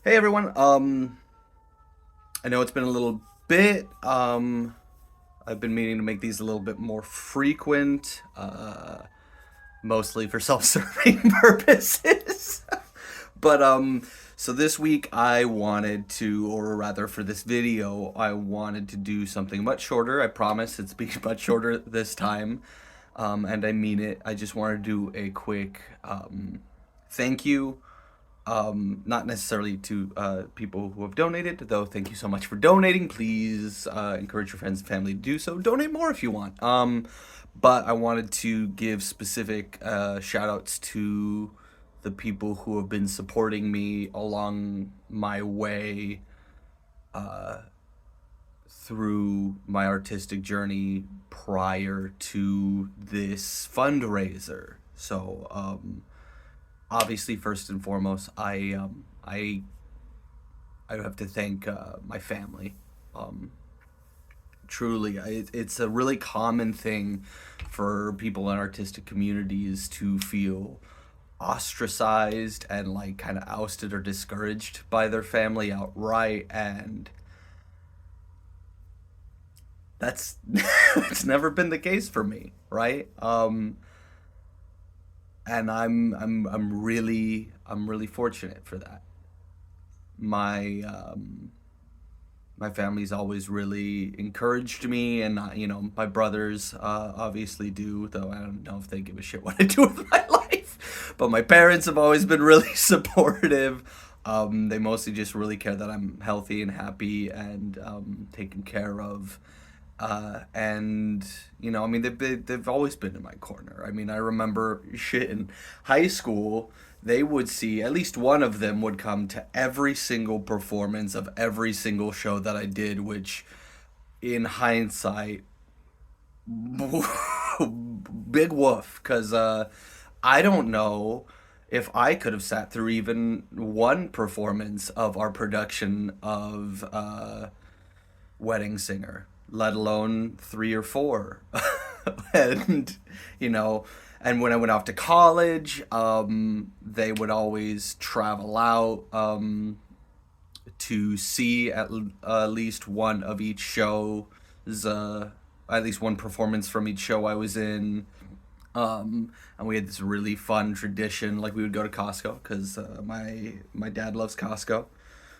Hey everyone. I know it's been a little bit. I've been meaning to make these a little bit more frequent, mostly for self-serving purposes. But this week I wanted to, or rather for this video, I wanted to do something much shorter. I promise it's being much shorter this time, and I mean it. I just wanted to do a quick thank you, not necessarily to people who have donated, though. Thank you so much for donating. Please encourage your friends and family to do so. Donate more if you want. But I wanted to give specific shout outs to the people who have been supporting me along my way through my artistic journey prior to this fundraiser. Obviously, first and foremost, I have to thank my family. Um, Truly, it's a really common thing for people in artistic communities to feel ostracized and like kind of ousted or discouraged by their family outright, and that's it's never been the case for me, right? And I'm really fortunate for that. My um, my family's always really encouraged me, and my brothers obviously do, though I don't know if they give a shit what I do with my life. But my parents have always been really supportive. They mostly just really care that I'm healthy and happy and taken care of. And I mean, they've always been in my corner. I mean, I remember shit in high school. They would see, at least one of them would come to every single performance of every single show that I did, which in hindsight, big woof, because I don't know if I could have sat through even one performance of our production of Wedding Singer, let alone three or four. and you know, and when I went off to college, they would always travel out to see at least one of each show, at least one performance from each show I was in. And we had this really fun tradition. Like, we would go to Costco because my dad loves Costco.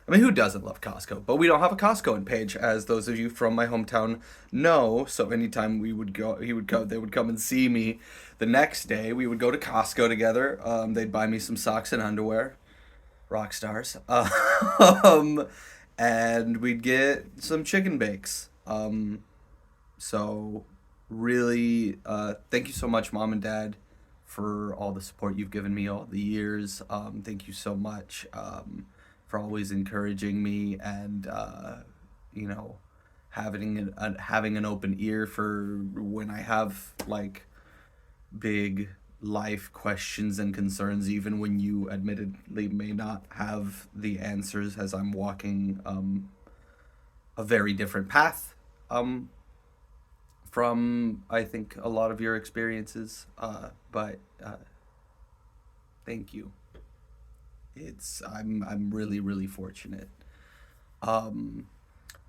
I mean, who doesn't love Costco? But we don't have a Costco in Page, as those of you from my hometown know. So anytime we would go, he would come. They would come and see me. The next day, we would go to Costco together. They'd buy me some socks and underwear, rock stars, and we'd get some chicken bakes. So really, thank you so much, mom and dad, for all the support you've given me all the years. Thank you so much for always encouraging me, and you know, having an open ear for when I have like big life questions and concerns, even when you admittedly may not have the answers, as I'm walking a very different path from, I think, a lot of your experiences. But thank you. I'm really really fortunate. Um,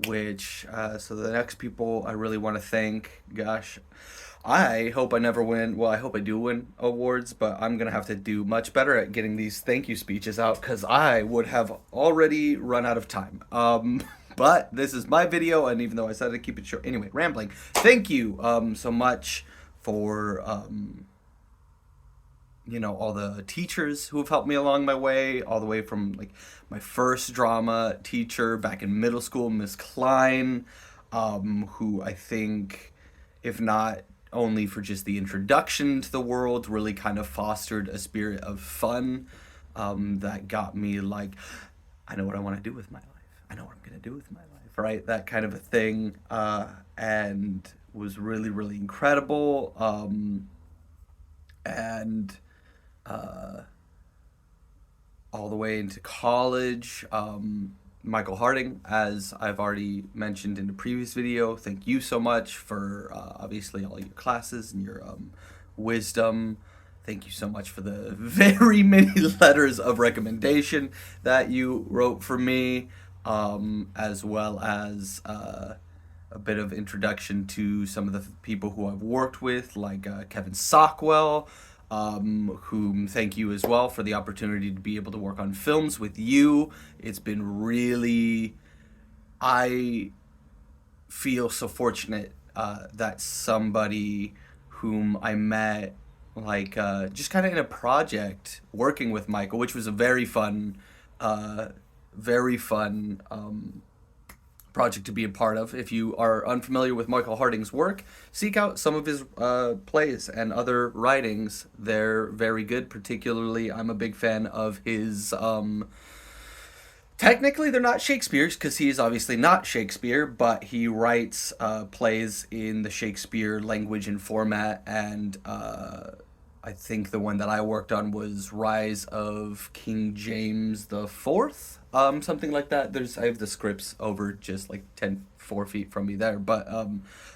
which So the next people I really want to thank, gosh, I hope I never win. Well, I hope I do win awards, but I'm gonna have to do much better at getting these thank you speeches out because I would have already run out of time. But this is my video, and even though I said to keep it short, anyway, rambling. Thank you so much for all the teachers who have helped me along my way, all the way from like my first drama teacher back in middle school, Miss Klein, who I think, if not only for just the introduction to the world, really kind of fostered a spirit of fun that got me like, I know what I want to do with my life. I know what I'm gonna do with my life, right? That kind of a thing, and was really really incredible. And all the way into college. Michael Harding, as I've already mentioned in a previous video, thank you so much for obviously all your classes and your wisdom. thank you so much for the very many letters of recommendation that you wrote for me, as well as a bit of introduction to some of the people who I've worked with, like Kevin Sockwell, whom thank you as well for the opportunity to be able to work on films with you. It's been really, I feel so fortunate that somebody whom I met, like, just kind of in a project working with Michael, which was a uh, very fun project to be a part of. If you are unfamiliar with Michael Harding's work, seek out some of his plays and other writings. They're very good. Particularly, I'm a big fan of his. Technically, they're not Shakespeare's because he is obviously not Shakespeare, but he writes plays in the Shakespeare language and format. And I think the one that I worked on was Rise of King James the Fourth, something like that. I have the scripts over just like 4 feet from me there, but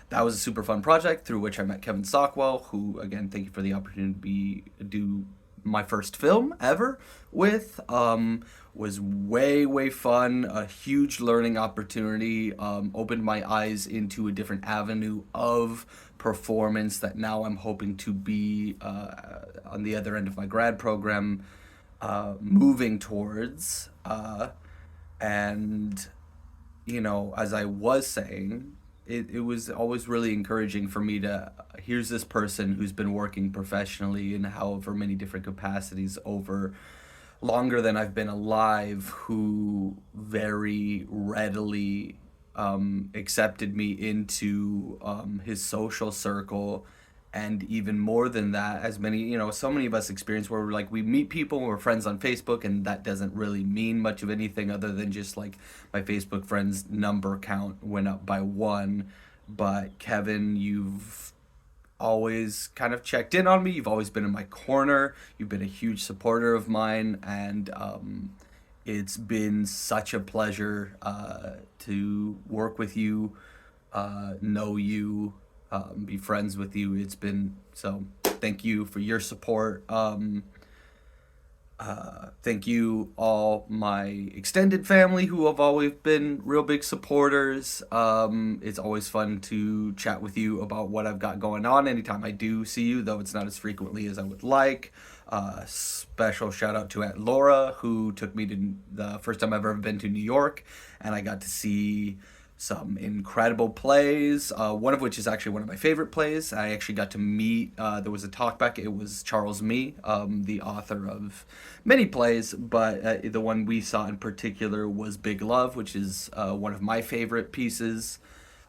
that was a super fun project through which I met Kevin Sockwell, who again, thank you for the opportunity to do my first film ever with. Was way fun, a huge learning opportunity, opened my eyes into a different avenue of performance that now I'm hoping to be on the other end of my grad program, moving towards. And as I was saying, it was always really encouraging for me to here's this person who's been working professionally in however many different capacities over longer than I've been alive, who very readily accepted me into his social circle. And even more than that, as many, so many of us experience where we're like, we meet people and we're friends on Facebook, and that doesn't really mean much of anything other than just like my Facebook friends number count went up by one. But Kevin, you've always kind of checked in on me. You've always been in my corner. You've been a huge supporter of mine, and it's been such a pleasure to work with you, know you, be friends with you. It's been so. Thank you for your support. Thank you, all my extended family who have always been real big supporters. It's always fun to chat with you about what I've got going on anytime I do see you, though it's not as frequently as I would like. Special shout out to Aunt Laura, who took me to the first time I've ever been to New York, and I got to see some incredible plays, one of which is actually one of my favorite plays. I actually got to meet, there was a talkback, it was Charles Mee, the author of many plays, but the one we saw in particular was Big Love, which is one of my favorite pieces.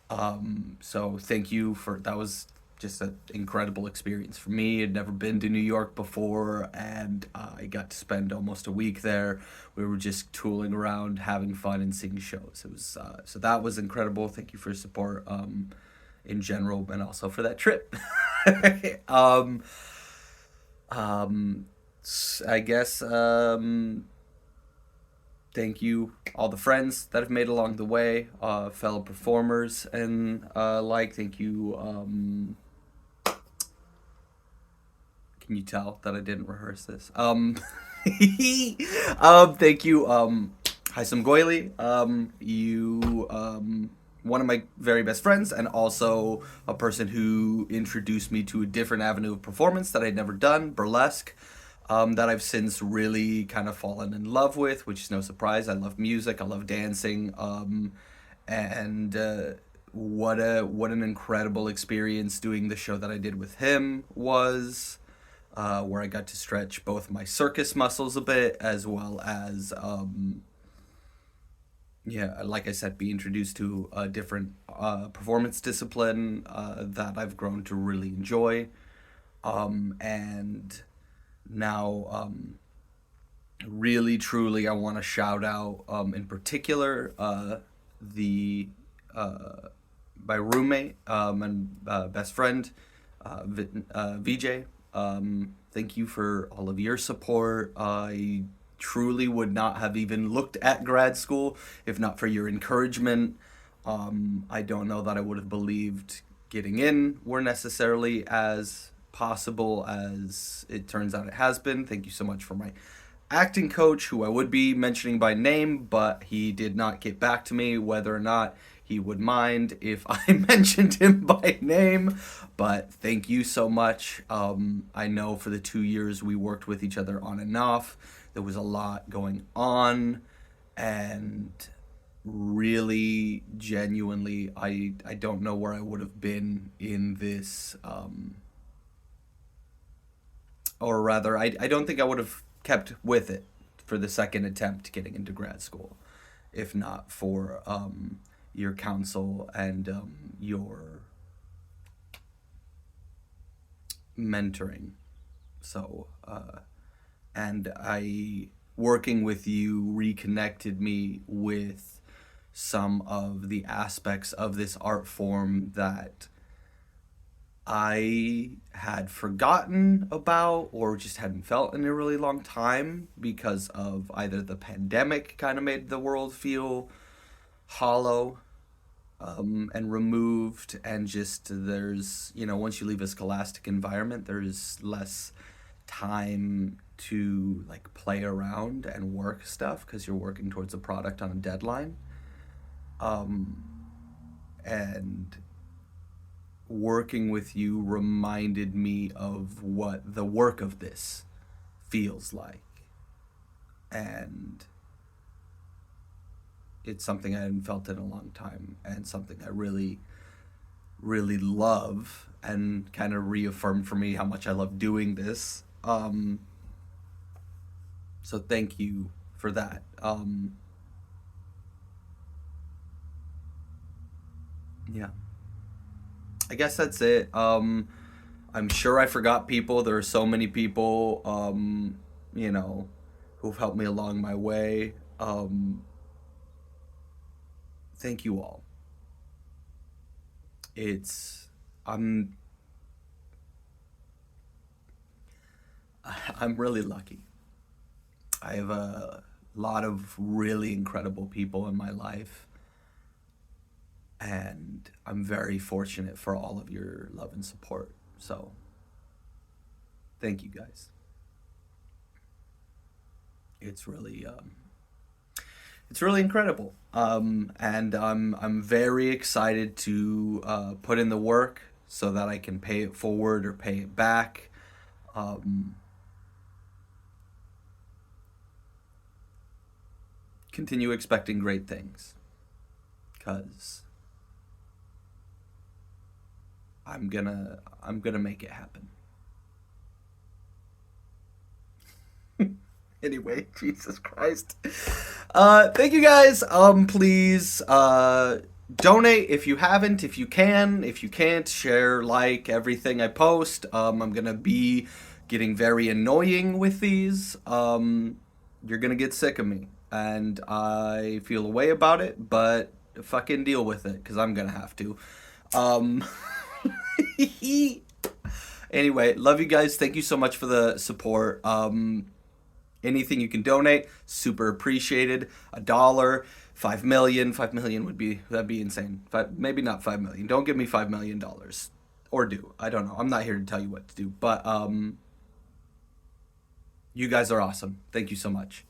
So thank you that was just an incredible experience for me. I'd never been to New York before, and I got to spend almost a week there. We were just tooling around, having fun, and seeing shows. It was so that was incredible. Thank you for your support in general, and also for that trip. um, I guess thank you all the friends that have made along the way, fellow performers, and thank you. Can you tell that I didn't rehearse this? Thank you, Haisam Goyli. You, one of my very best friends, and also a person who introduced me to a different avenue of performance that I'd never done, burlesque, that I've since really kind of fallen in love with, which is no surprise. I love music, I love dancing, and what an incredible experience doing the show that I did with him was. Where I got to stretch both my circus muscles a bit, as well as, like I said, be introduced to a different performance discipline that I've grown to really enjoy. And now, really, truly, I want to shout out, in particular, the my roommate and best friend, VJ. Thank you for all of your support. I truly would not have even looked at grad school if not for your encouragement. I don't know that I would have believed getting in were necessarily as possible as it turns out it has been. Thank you so much for my acting coach, who I would be mentioning by name, but he did not get back to me whether or not he would mind if I mentioned him by name. But thank you so much. I know for the 2 years we worked with each other on and off, there was a lot going on, and really genuinely I don't know where I would have been in this, or rather I don't think I would have kept with it for the second attempt getting into grad school if not for your counsel and your mentoring. So and I working with you reconnected me with some of the aspects of this art form that I had forgotten about or just hadn't felt in a really long time because of either the pandemic kind of made the world feel hollow, and removed, and just there's, once you leave a scholastic environment, there's less time to like play around and work stuff because you're working towards a product on a deadline. And working with you reminded me of what the work of this feels like. And it's something I hadn't felt in a long time, and something I really, really love, and kind of reaffirmed for me how much I love doing this. So thank you for that. Yeah. I guess that's it. I'm sure I forgot people. There are so many people, you know, who've helped me along my way. Thank you all. It's I'm I'm really lucky. I have a lot of really incredible people in my life, and I'm very fortunate for all of your love and support. So, thank you guys. It's really it's really incredible. And I'm very excited to put in the work so that I can pay it forward or pay it back. Um, Continue expecting great things, because I'm gonna make it happen. Anyway, Jesus Christ. Thank you guys. Please donate if you haven't, if you can. If you can't, share, like everything I post. I'm gonna be getting very annoying with these. You're gonna get sick of me, and I feel a way about it, but fucking deal with it, because I'm gonna have to. Um, anyway, love you guys. Thank you so much for the support. Anything you can donate, super appreciated. $1, 5 million, 5 million that'd be insane. Maybe not 5 million. Don't give me $5 million, or do. I don't know. I'm not here to tell you what to do. But you guys are awesome. Thank you so much.